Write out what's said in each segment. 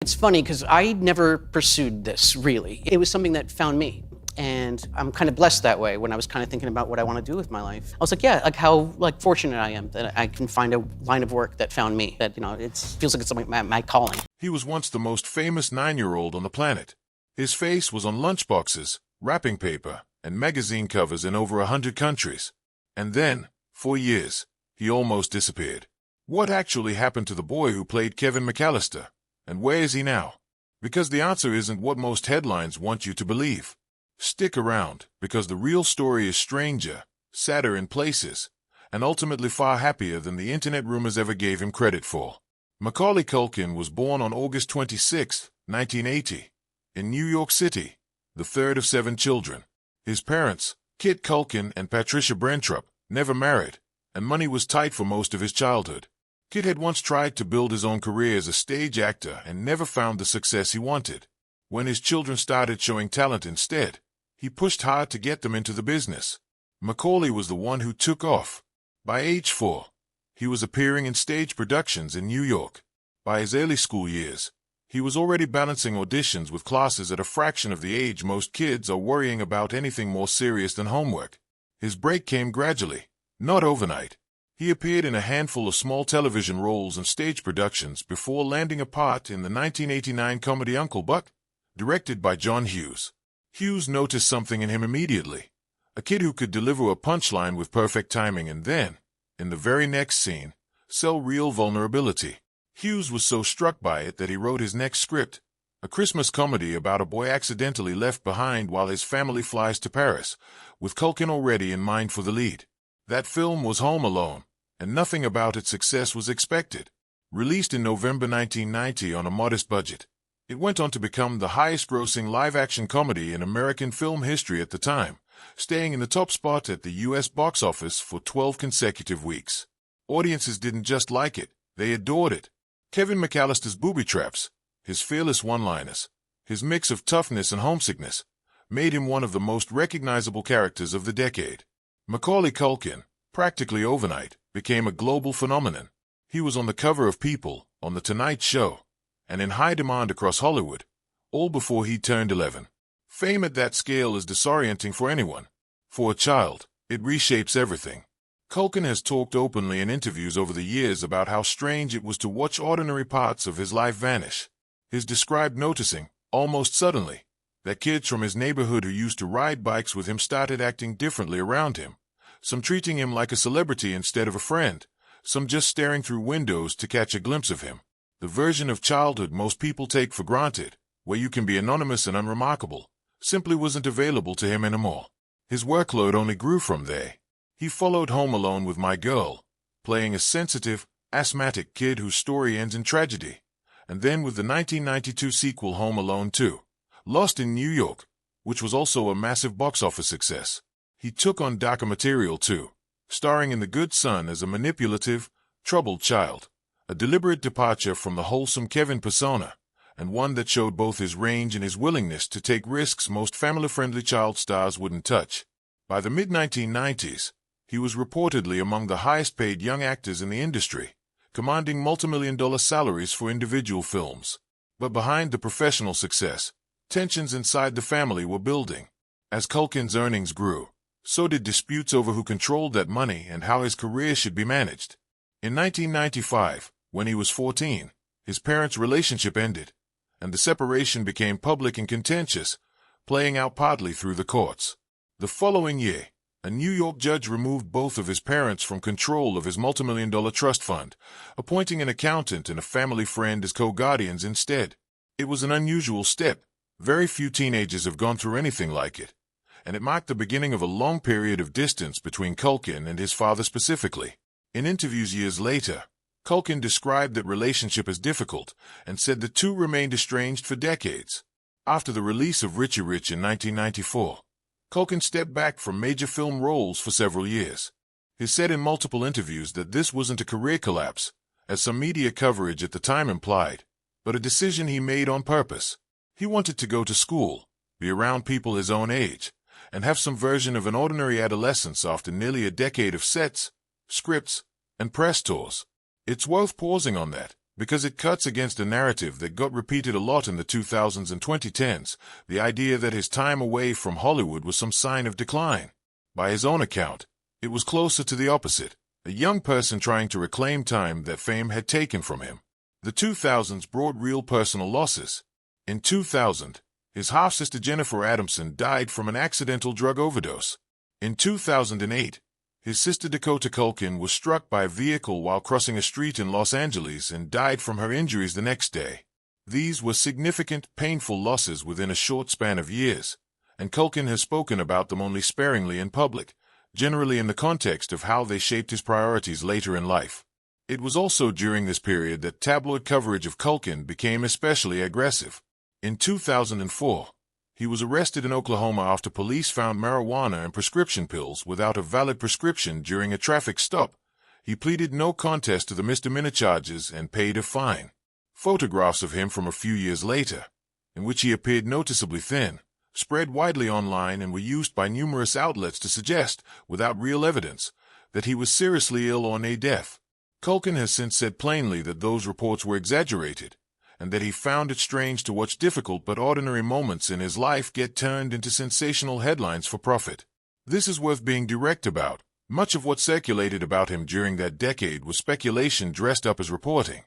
It's funny because I never pursued this, really. It was something that found me. And I'm kind of blessed that way. When I was kind of thinking about what I want to do with my life, I was like, yeah, like how fortunate I am that I can find a line of work that found me. That, it feels like it's like my calling. He was once the most famous 9-year-old on the planet. His face was on lunchboxes, wrapping paper, and magazine covers in over 100 countries. And then, for years, he almost disappeared. What actually happened to the boy who played Kevin McAllister? And where is he now? Because the answer isn't what most headlines want you to believe. Stick around, because the real story is stranger, sadder in places, and ultimately far happier than the internet rumors ever gave him credit for. Macaulay Culkin was born on August 26, 1980, in New York City, the third of 7 children. His parents, Kit Culkin and Patricia Brentrup, never married, and money was tight for most of his childhood. Kit had once tried to build his own career as a stage actor and never found the success he wanted. When his children started showing talent instead, he pushed hard to get them into the business. Macaulay was the one who took off. By age 4, he was appearing in stage productions in New York. By his early school years, he was already balancing auditions with classes at a fraction of the age most kids are worrying about anything more serious than homework. His break came gradually, not overnight. He appeared in a handful of small television roles and stage productions before landing a part in the 1989 comedy Uncle Buck, directed by John Hughes. Hughes noticed something in him immediately, a kid who could deliver a punchline with perfect timing and then, in the very next scene, sell real vulnerability. Hughes was so struck by it that he wrote his next script, a Christmas comedy about a boy accidentally left behind while his family flies to Paris, with Culkin already in mind for the lead. That film was Home Alone, and nothing about its success was expected. Released in November 1990 on a modest budget, it went on to become the highest-grossing live-action comedy in American film history at the time, staying in the top spot at the U.S. box office for 12 consecutive weeks. Audiences didn't just like it, they adored it. Kevin McAllister's booby traps, his fearless one-liners, his mix of toughness and homesickness, made him one of the most recognizable characters of the decade. Macaulay Culkin, practically overnight, became a global phenomenon. He was on the cover of People, on The Tonight Show, and in high demand across Hollywood, all before he turned 11. Fame at that scale is disorienting for anyone. For a child, it reshapes everything. Culkin has talked openly in interviews over the years about how strange it was to watch ordinary parts of his life vanish. He's described noticing, almost suddenly, that kids from his neighborhood who used to ride bikes with him started acting differently around him, some treating him like a celebrity instead of a friend, some just staring through windows to catch a glimpse of him. The version of childhood most people take for granted, where you can be anonymous and unremarkable, simply wasn't available to him anymore. His workload only grew from there. He followed Home Alone with My Girl, playing a sensitive, asthmatic kid whose story ends in tragedy, and then with the 1992 sequel Home Alone 2, Lost in New York, which was also a massive box office success. He took on darker material too, starring in The Good Son as a manipulative, troubled child, a deliberate departure from the wholesome Kevin persona, and one that showed both his range and his willingness to take risks most family-friendly child stars wouldn't touch. By the mid-1990s, he was reportedly among the highest-paid young actors in the industry, commanding multimillion-dollar salaries for individual films. But behind the professional success, tensions inside the family were building. As Culkin's earnings grew, so did disputes over who controlled that money and how his career should be managed. In 1995, when he was 14, his parents' relationship ended, and the separation became public and contentious, playing out partly through the courts. The following year, a New York judge removed both of his parents from control of his multimillion-dollar trust fund, appointing an accountant and a family friend as co-guardians instead. It was an unusual step. Very few teenagers have gone through anything like it, and it marked the beginning of a long period of distance between Culkin and his father specifically. In interviews years later, Culkin described that relationship as difficult and said the two remained estranged for decades. After the release of Richie Rich in 1994, Culkin stepped back from major film roles for several years. He said in multiple interviews that this wasn't a career collapse, as some media coverage at the time implied, but a decision he made on purpose. He wanted to go to school, be around people his own age, and have some version of an ordinary adolescence after nearly a decade of sets, scripts, and press tours. It's worth pausing on that, because it cuts against a narrative that got repeated a lot in the 2000s and 2010s, the idea that his time away from Hollywood was some sign of decline. By his own account, it was closer to the opposite, a young person trying to reclaim time that fame had taken from him. The 2000s brought real personal losses. In 2000, his half-sister Jennifer Adamson died from an accidental drug overdose. In 2008, his sister Dakota Culkin was struck by a vehicle while crossing a street in Los Angeles and died from her injuries the next day. These were significant, painful losses within a short span of years, and Culkin has spoken about them only sparingly in public, generally in the context of how they shaped his priorities later in life. It was also during this period that tabloid coverage of Culkin became especially aggressive. In 2004, he was arrested in Oklahoma after police found marijuana and prescription pills without a valid prescription during a traffic stop. He pleaded no contest to the misdemeanor charges and paid a fine. Photographs of him from a few years later, in which he appeared noticeably thin, spread widely online and were used by numerous outlets to suggest, without real evidence, that he was seriously ill or near death. Culkin has since said plainly that those reports were exaggerated, and that he found it strange to watch difficult but ordinary moments in his life get turned into sensational headlines for profit. This is worth being direct about. Much of what circulated about him during that decade was speculation dressed up as reporting,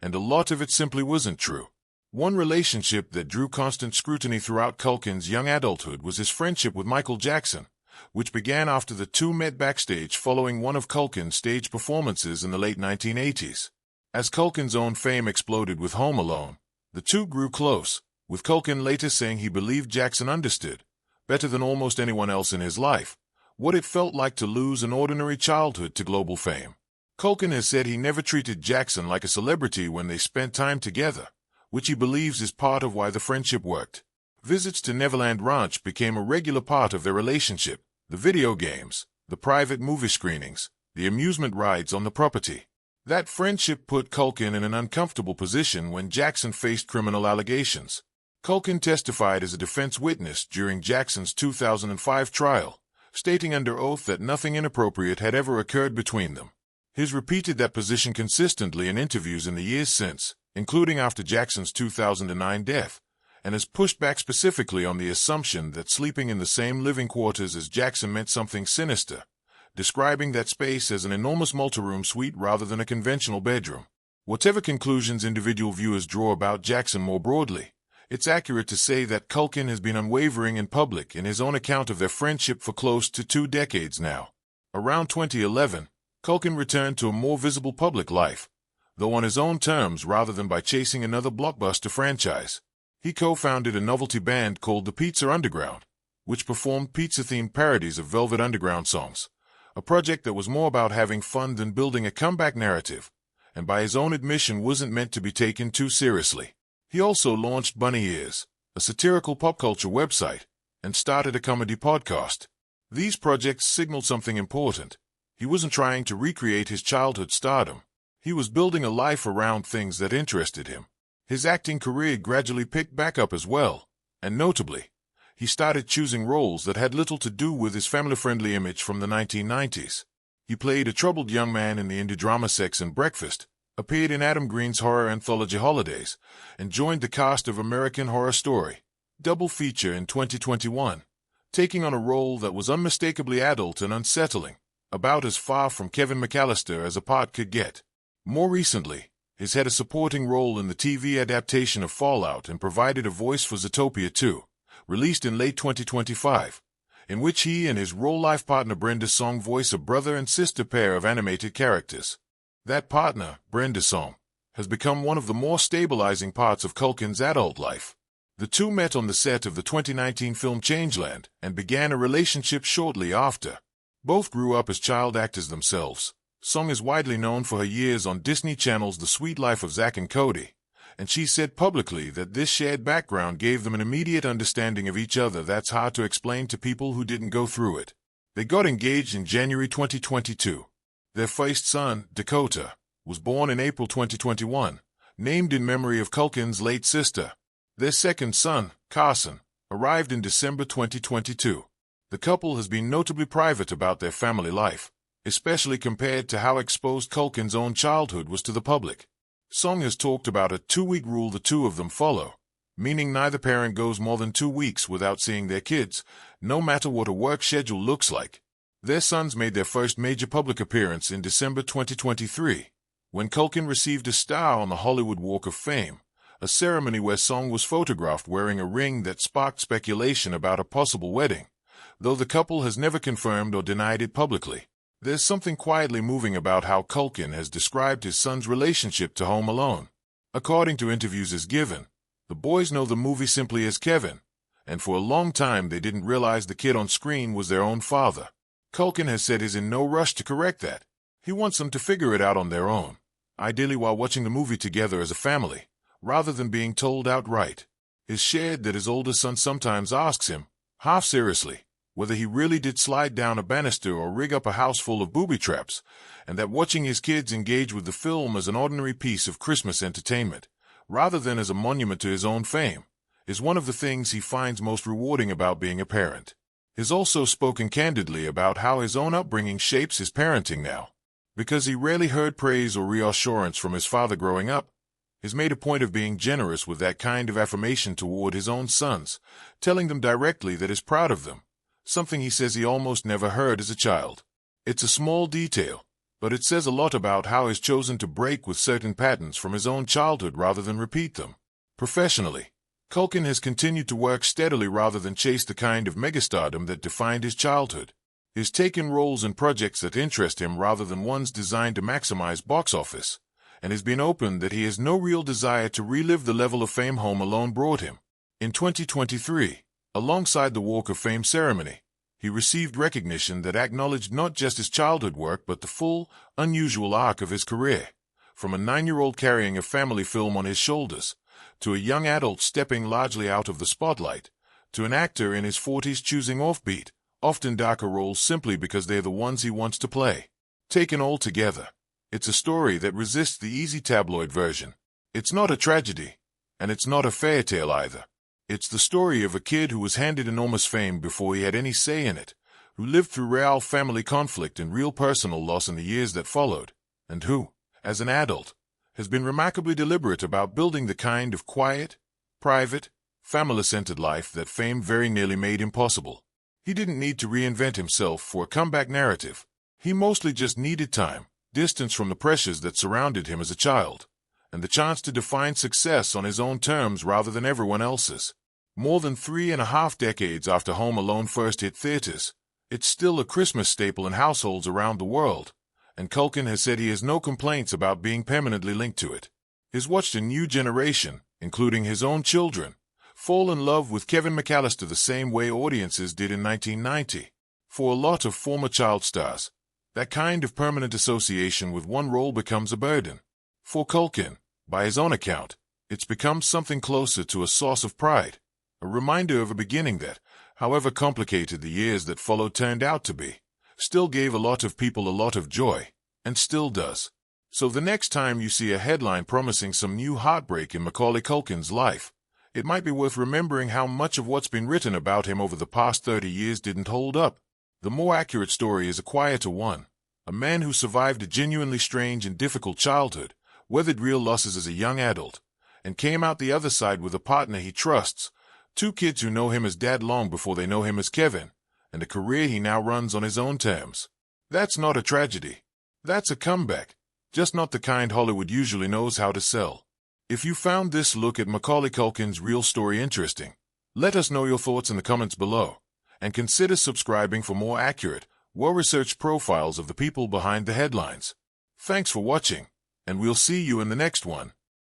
and a lot of it simply wasn't true. One relationship that drew constant scrutiny throughout Culkin's young adulthood was his friendship with Michael Jackson, which began after the two met backstage following one of Culkin's stage performances in the late 1980s. As Culkin's own fame exploded with Home Alone, the two grew close, with Culkin later saying he believed Jackson understood, better than almost anyone else in his life, what it felt like to lose an ordinary childhood to global fame. Culkin has said he never treated Jackson like a celebrity when they spent time together, which he believes is part of why the friendship worked. Visits to Neverland Ranch became a regular part of their relationship, the video games, the private movie screenings, the amusement rides on the property. That friendship put Culkin in an uncomfortable position when Jackson faced criminal allegations. Culkin testified as a defense witness during Jackson's 2005 trial, stating under oath that nothing inappropriate had ever occurred between them. He's repeated that position consistently in interviews in the years since, including after Jackson's 2009 death, and has pushed back specifically on the assumption that sleeping in the same living quarters as Jackson meant something sinister, describing that space as an enormous multi-room suite rather than a conventional bedroom. Whatever conclusions individual viewers draw about Jackson more broadly, it's accurate to say that Culkin has been unwavering in public in his own account of their friendship for close to 2 decades now. Around 2011, Culkin returned to a more visible public life, though on his own terms rather than by chasing another blockbuster franchise. He co-founded a novelty band called the Pizza Underground, which performed pizza-themed parodies of Velvet Underground songs, a project that was more about having fun than building a comeback narrative, and by his own admission wasn't meant to be taken too seriously. He also launched Bunny Ears, a satirical pop culture website, and started a comedy podcast. These projects signaled something important. He wasn't trying to recreate his childhood stardom. He was building a life around things that interested him. His acting career gradually picked back up as well, and notably, he started choosing roles that had little to do with his family-friendly image from the 1990s. He played a troubled young man in the indie drama Sex and Breakfast, appeared in Adam Green's horror anthology Holidays, and joined the cast of American Horror Story, double feature in 2021, taking on a role that was unmistakably adult and unsettling, about as far from Kevin McAllister as a part could get. More recently, he's had a supporting role in the TV adaptation of Fallout and provided a voice for Zootopia 2, released in late 2025, in which he and his real-life partner Brenda Song voice a brother and sister pair of animated characters. That partner, Brenda Song, has become one of the more stabilizing parts of Culkin's adult life. The two met on the set of the 2019 film Changeland and began a relationship shortly after. Both grew up as child actors themselves. Song is widely known for her years on Disney Channel's The Sweet Life of Zack and Cody, and she said publicly that this shared background gave them an immediate understanding of each other that's hard to explain to people who didn't go through it. They got engaged in January 2022. Their first son, Dakota, was born in April 2021, named in memory of Culkin's late sister. Their second son, Carson, arrived in December 2022. The couple has been notably private about their family life, especially compared to how exposed Culkin's own childhood was to the public. Song has talked about a 2-week rule the two of them follow, meaning neither parent goes more than 2 weeks without seeing their kids, no matter what a work schedule looks like. Their sons made their first major public appearance in December 2023, when Culkin received a star on the Hollywood Walk of Fame, a ceremony where Song was photographed wearing a ring that sparked speculation about a possible wedding, though the couple has never confirmed or denied it publicly. There's something quietly moving about how Culkin has described his son's relationship to Home Alone. According to interviews as given, the boys know the movie simply as Kevin, and for a long time they didn't realize the kid on screen was their own father. Culkin has said he's in no rush to correct that. He wants them to figure it out on their own, ideally while watching the movie together as a family, rather than being told outright. It's shared that his oldest son sometimes asks him, half seriously, whether he really did slide down a banister or rig up a house full of booby traps, and that watching his kids engage with the film as an ordinary piece of Christmas entertainment, rather than as a monument to his own fame, is one of the things he finds most rewarding about being a parent. He's also spoken candidly about how his own upbringing shapes his parenting now. Because he rarely heard praise or reassurance from his father growing up, he's made a point of being generous with that kind of affirmation toward his own sons, telling them directly that he's proud of them, something he says he almost never heard as a child. It's a small detail, but it says a lot about how he's chosen to break with certain patterns from his own childhood rather than repeat them. Professionally, Culkin has continued to work steadily rather than chase the kind of megastardom that defined his childhood. He's taken roles in projects that interest him rather than ones designed to maximize box office, and has been open that he has no real desire to relive the level of fame Home Alone brought him. In 2023, alongside the Walk of Fame ceremony, he received recognition that acknowledged not just his childhood work but the full, unusual arc of his career, from a 9-year-old carrying a family film on his shoulders, to a young adult stepping largely out of the spotlight, to an actor in his 40s choosing offbeat, often darker roles simply because they're the ones he wants to play. Taken all together, it's a story that resists the easy tabloid version. It's not a tragedy, and it's not a fairy tale either. It's the story of a kid who was handed enormous fame before he had any say in it, who lived through real family conflict and real personal loss in the years that followed, and who, as an adult, has been remarkably deliberate about building the kind of quiet, private, family-centered life that fame very nearly made impossible. He didn't need to reinvent himself for a comeback narrative. He mostly just needed time, distance from the pressures that surrounded him as a child, and the chance to define success on his own terms rather than everyone else's. More than 3.5 decades after Home Alone first hit theaters, it's still a Christmas staple in households around the world, and Culkin has said he has no complaints about being permanently linked to it. He's watched a new generation, including his own children, fall in love with Kevin McAllister the same way audiences did in 1990. For a lot of former child stars, that kind of permanent association with one role becomes a burden. For Culkin, by his own account, it's become something closer to a source of pride, a reminder of a beginning that, however complicated the years that followed turned out to be, still gave a lot of people a lot of joy, and still does. So the next time you see a headline promising some new heartbreak in Macaulay Culkin's life, it might be worth remembering how much of what's been written about him over the past 30 years didn't hold up. The more accurate story is a quieter one. A man who survived a genuinely strange and difficult childhood, weathered real losses as a young adult, and came out the other side with a partner he trusts, 2 kids who know him as Dad long before they know him as Kevin, and a career he now runs on his own terms. That's not a tragedy. That's a comeback, just not the kind Hollywood usually knows how to sell. If you found this look at Macaulay Culkin's real story interesting, let us know your thoughts in the comments below, and consider subscribing for more accurate, well-researched profiles of the people behind the headlines. Thanks for watching, and we'll see you in the next one.